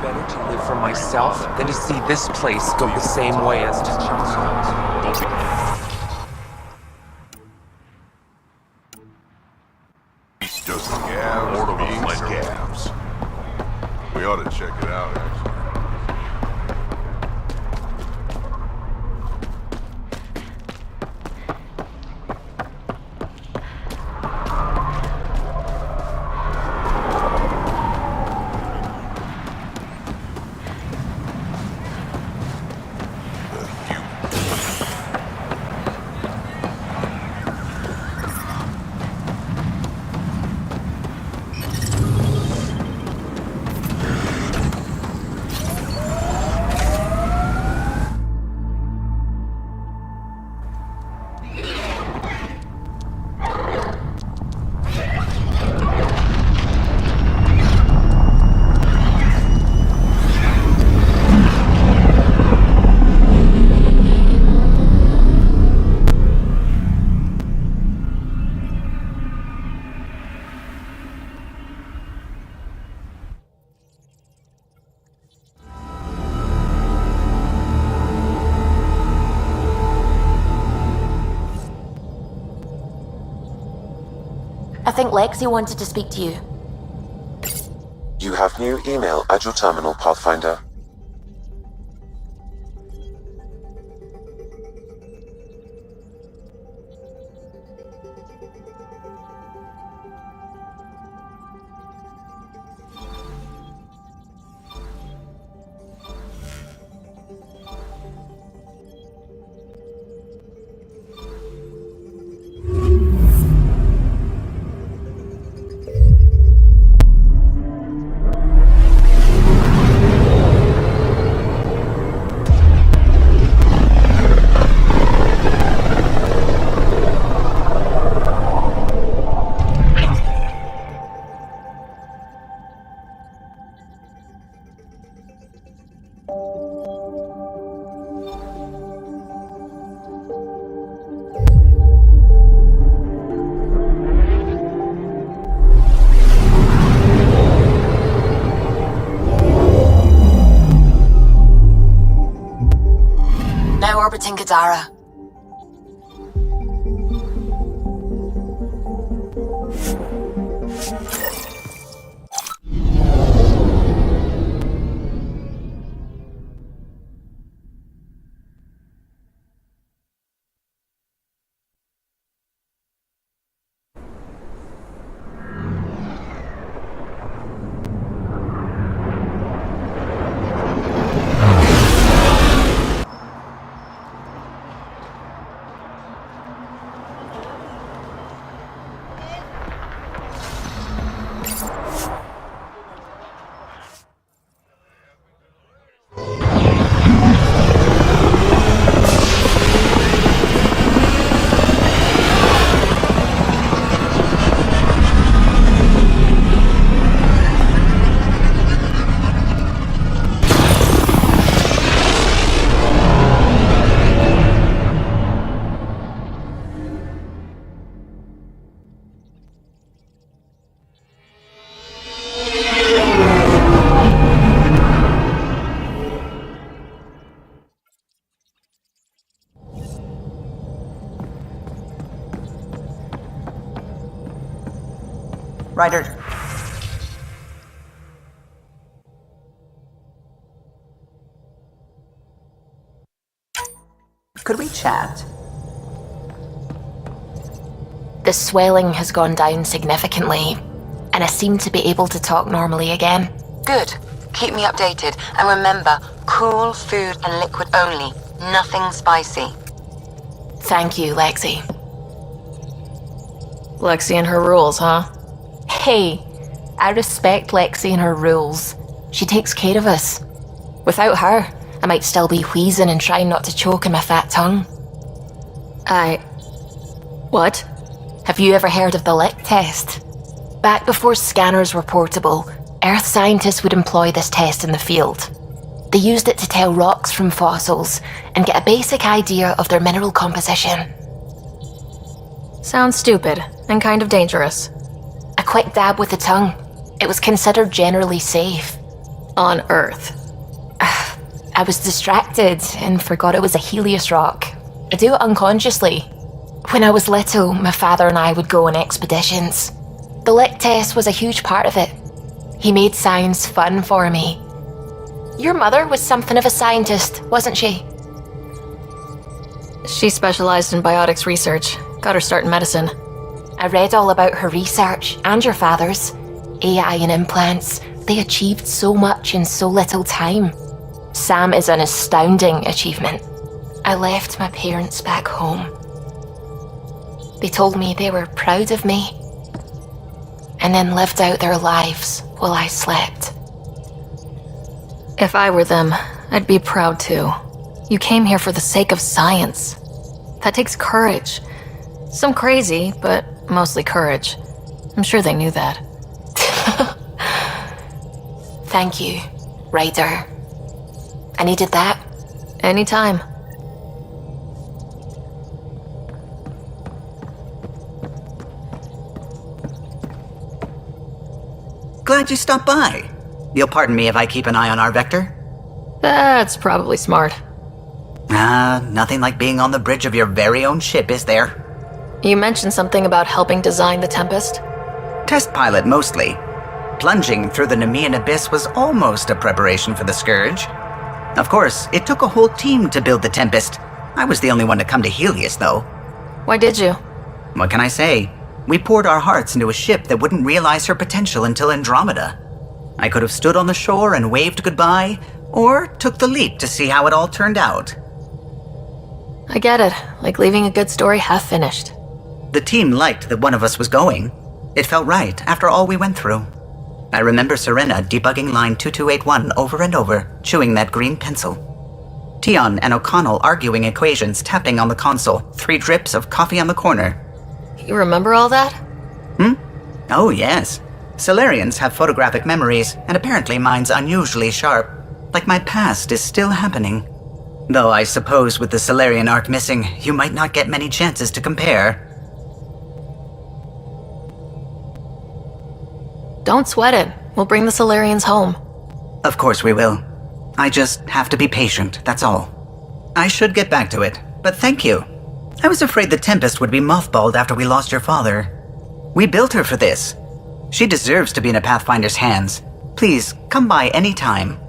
better to live for myself than to see this place go the same way as T'Challa. It's just scabs being scabs. We ought to check it out, actually. I think Lexi wanted to speak to you. You have new email at your terminal, Pathfinder. Now orbiting Gadara. Ryder. Could we chat? The swelling has gone down significantly, and I seem to be able to talk normally again. Good. Keep me updated. And remember, cool food and liquid only. Nothing spicy. Thank you, Lexi. Lexi and her rules, huh? Hey, I respect Lexi and her rules. She takes care of us. Without her, I might still be wheezing and trying not to choke in my fat tongue. What? Have you ever heard of the lick test? Back before scanners were portable, Earth scientists would employ this test in the field. They used it to tell rocks from fossils and get a basic idea of their mineral composition. Sounds stupid and kind of dangerous. A quick dab with the tongue. It was considered generally safe. On Earth. I was distracted and forgot it was a Helios rock. I do it unconsciously. When I was little, my father and I would go on expeditions. The lick test was a huge part of it. He made science fun for me. Your mother was something of a scientist, wasn't she? She specialized in biotics research. Got her start in medicine. I read all about her research and your father's. AI and implants, they achieved so much in so little time. Sam is an astounding achievement. I left my parents back home. They told me they were proud of me, and then lived out their lives while I slept. If I were them, I'd be proud too. You came here for the sake of science. That takes courage. Some crazy, but mostly courage. I'm sure they knew that. Thank you, Ryder. I needed that. Anytime. Glad you stopped by. You'll pardon me if I keep an eye on our vector? That's probably smart. Nothing like being on the bridge of your very own ship, is there? You mentioned something about helping design the Tempest? Test pilot, mostly. Plunging through the Nemean abyss was almost a preparation for the Scourge. Of course, it took a whole team to build the Tempest. I was the only one to come to Helios, though. Why did you? What can I say? We poured our hearts into a ship that wouldn't realize her potential until Andromeda. I could have stood on the shore and waved goodbye, or took the leap to see how it all turned out. I get it, like leaving a good story half finished. The team liked that one of us was going. It felt right after all we went through. I remember Serena debugging line 2281 over and over, chewing that green pencil. Tion and O'Connell arguing equations, tapping on the console, 3 drips of coffee on the corner. You remember all that? Oh, yes. Solarians have photographic memories, and apparently mine's unusually sharp. Like my past is still happening. Though I suppose with the Solarian arc missing, you might not get many chances to compare. Don't sweat it. We'll bring the Solarians home. Of course we will. I just have to be patient, that's all. I should get back to it, but thank you. I was afraid the Tempest would be mothballed after we lost your father. We built her for this. She deserves to be in a Pathfinder's hands. Please, come by any time.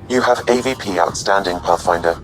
You have AVP outstanding, Pathfinder.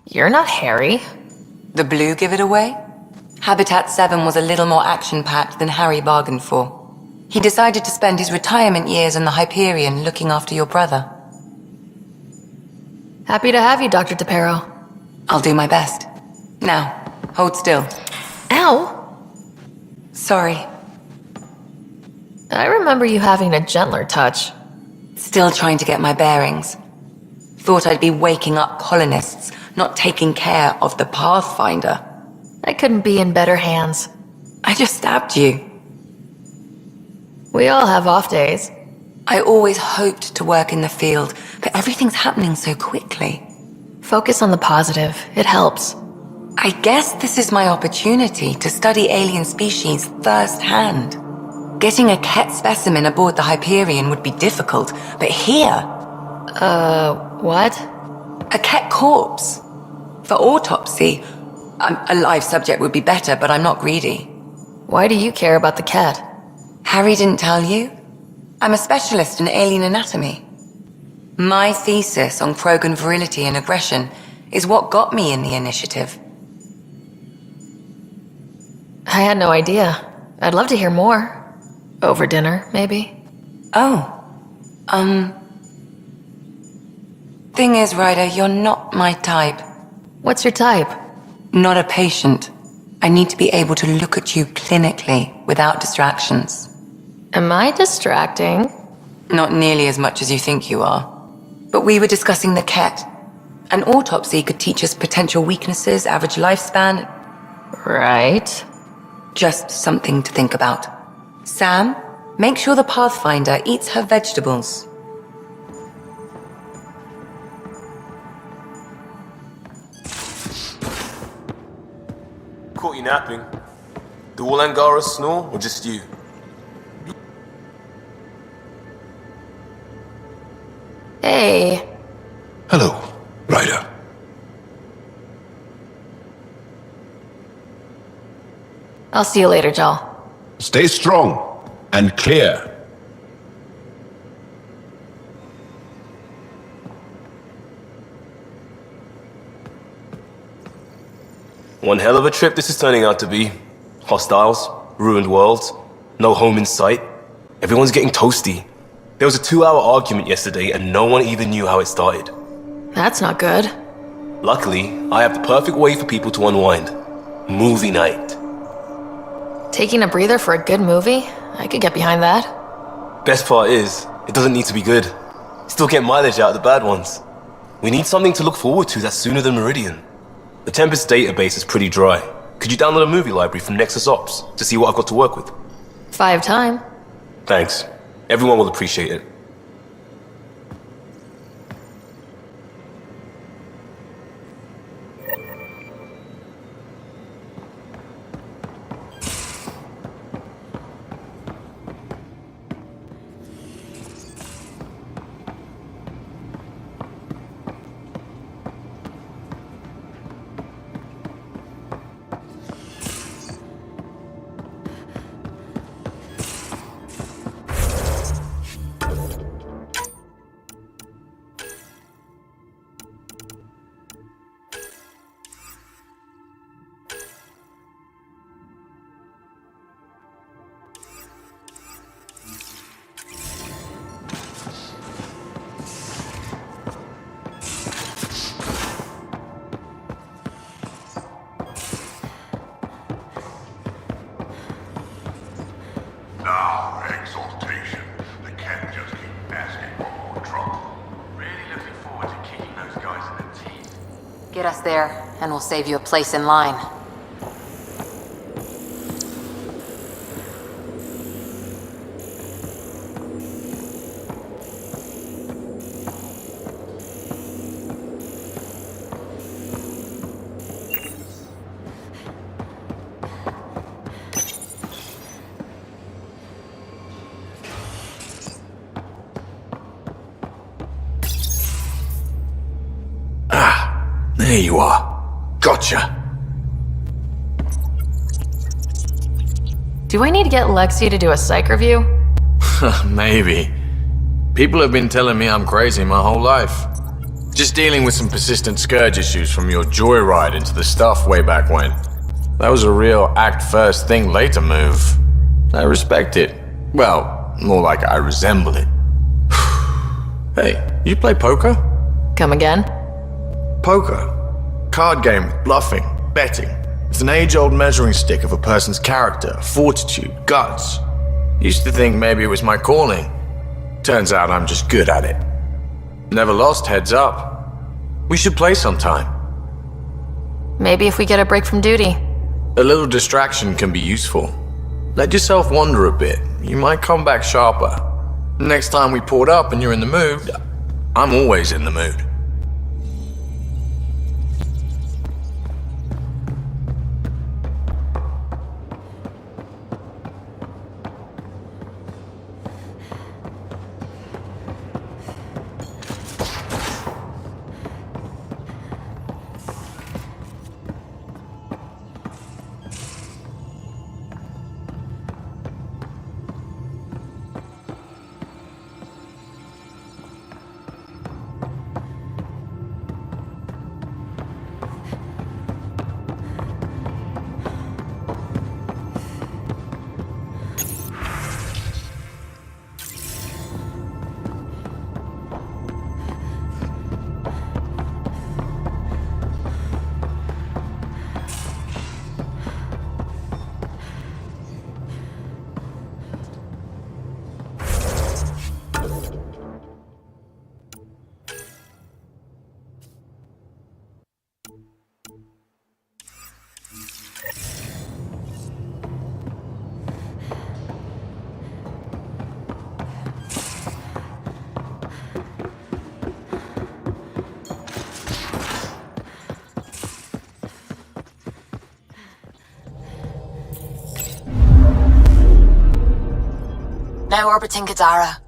You're not Harry. The blue give it away? Habitat 7 was a little more action-packed than Harry bargained for. He decided to spend his retirement years in the Hyperion looking after your brother. Happy to have you, Dr. DePero. I'll do my best. Now, hold still. Ow! Sorry. I remember you having a gentler touch. Still trying to get my bearings. Thought I'd be waking up colonists, not taking care of the Pathfinder. I couldn't be in better hands. I just stabbed you. We all have off days. I always hoped to work in the field, but everything's happening so quickly. Focus on the positive. It helps. I guess this is my opportunity to study alien species firsthand. Getting a Ket specimen aboard the Hyperion would be difficult, but here... What? A Ket corpse. For autopsy, a live subject would be better, but I'm not greedy. Why do you care about the cat? Harry didn't tell you? I'm a specialist in alien anatomy. My thesis on Krogan virility and aggression is what got me in the initiative. I had no idea. I'd love to hear more. Over dinner, maybe? Thing is, Ryder, you're not my type. What's your type? Not a patient. I need to be able to look at you clinically without distractions. Am I distracting? Not nearly as much as you think you are. But we were discussing the Ket. An autopsy could teach us potential weaknesses, average lifespan. Right. Just something to think about. Sam, make sure the Pathfinder eats her vegetables. Caught you napping. Do all Angaras snore, or just you? Hey. Hello, Ryder. I'll see you later, Jal. Stay strong and clear. One hell of a trip this is turning out to be. Hostiles, ruined worlds, no home in sight. Everyone's getting toasty. There was a 2-hour argument yesterday and no one even knew how it started. That's not good. Luckily, I have the perfect way for people to unwind. Movie night. Taking a breather for a good movie? I could get behind that. Best part is, it doesn't need to be good. Still get mileage out of the bad ones. We need something to look forward to that's sooner than Meridian. The Tempest database is pretty dry. Could you download a movie library from Nexus Ops to see what I've got to work with? 5 time. Thanks. Everyone will appreciate it. Exaltation. The cat just keep asking for more trouble. Really looking forward to kicking those guys in the teeth. Get us there, and we'll save you a place in line. There you are. Gotcha. Do I need to get Lexi to do a psych review? Maybe. People have been telling me I'm crazy my whole life. Just dealing with some persistent scourge issues from your joyride into the stuff way back when. That was a real act first, think later move. I respect it. Well, more like I resemble it. Hey, you play poker? Come again? Poker. Card game with bluffing, betting. It's an age-old measuring stick of a person's character, fortitude, guts. Used to think maybe it was my calling. Turns out I'm just good at it. Never lost heads up. We should play sometime. Maybe if we get a break from duty. A little distraction can be useful. Let yourself wander a bit. You might come back sharper. Next time we port up and you're in the mood, I'm always in the mood. now orbiting Gadara.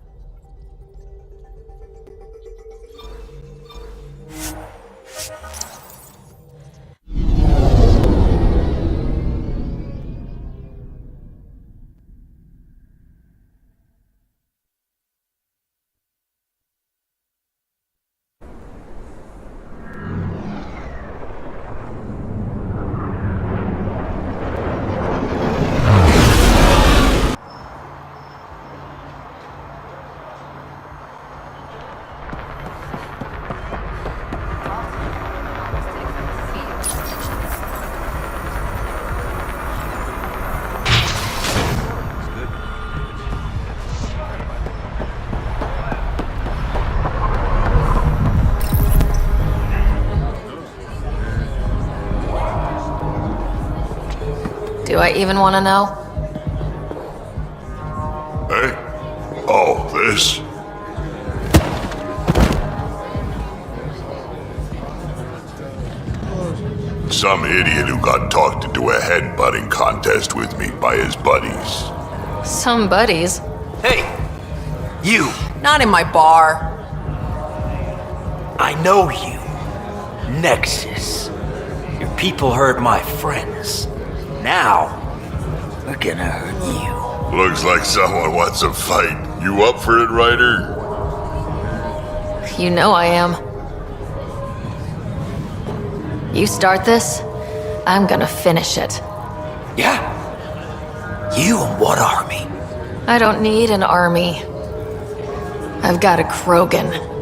Do I even want to know? Hey? Oh, this? Some idiot who got talked into a headbutting contest with me by his buddies. Some buddies. Hey! You! Not in my bar. I know you. Nexus. Your people hurt my friends. Now, we're gonna hurt you. Looks like someone wants a fight. You up for it, Ryder? You know I am. You start this, I'm gonna finish it. Yeah? You and what army? I don't need an army. I've got a Krogan.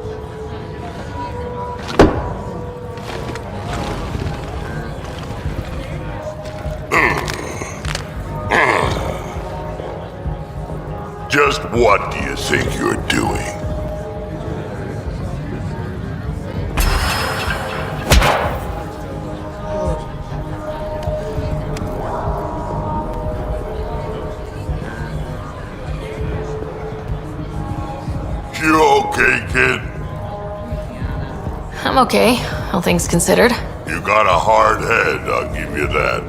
Just what do you think you're doing? You okay, kid? I'm okay, all things considered. You got a hard head, I'll give you that.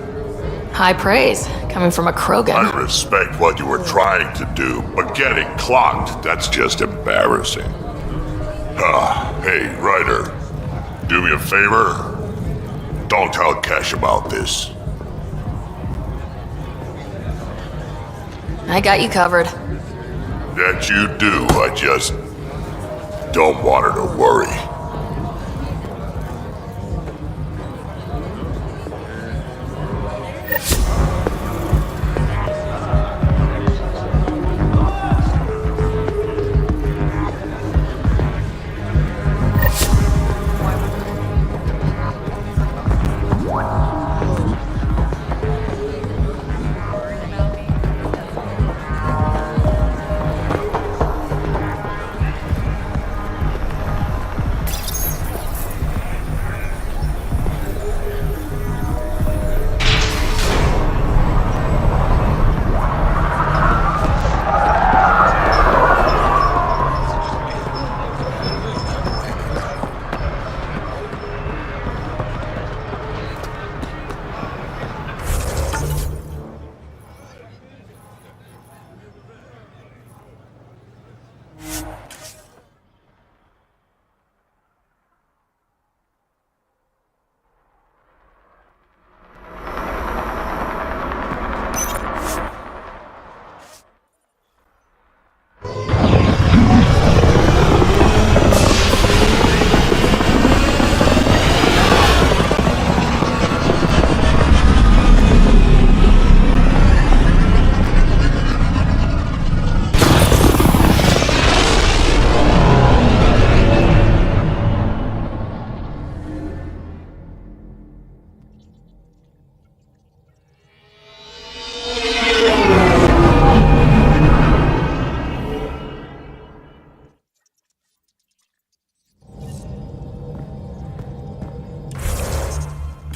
High praise, coming from a Krogan. I respect what you were trying to do, but getting clocked, that's just embarrassing. Hey, Ryder, do me a favor. Don't tell Cash about this. I got you covered. That you do, I just don't want her to worry.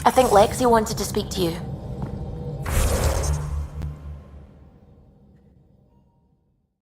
I think Lexi wanted to speak to you.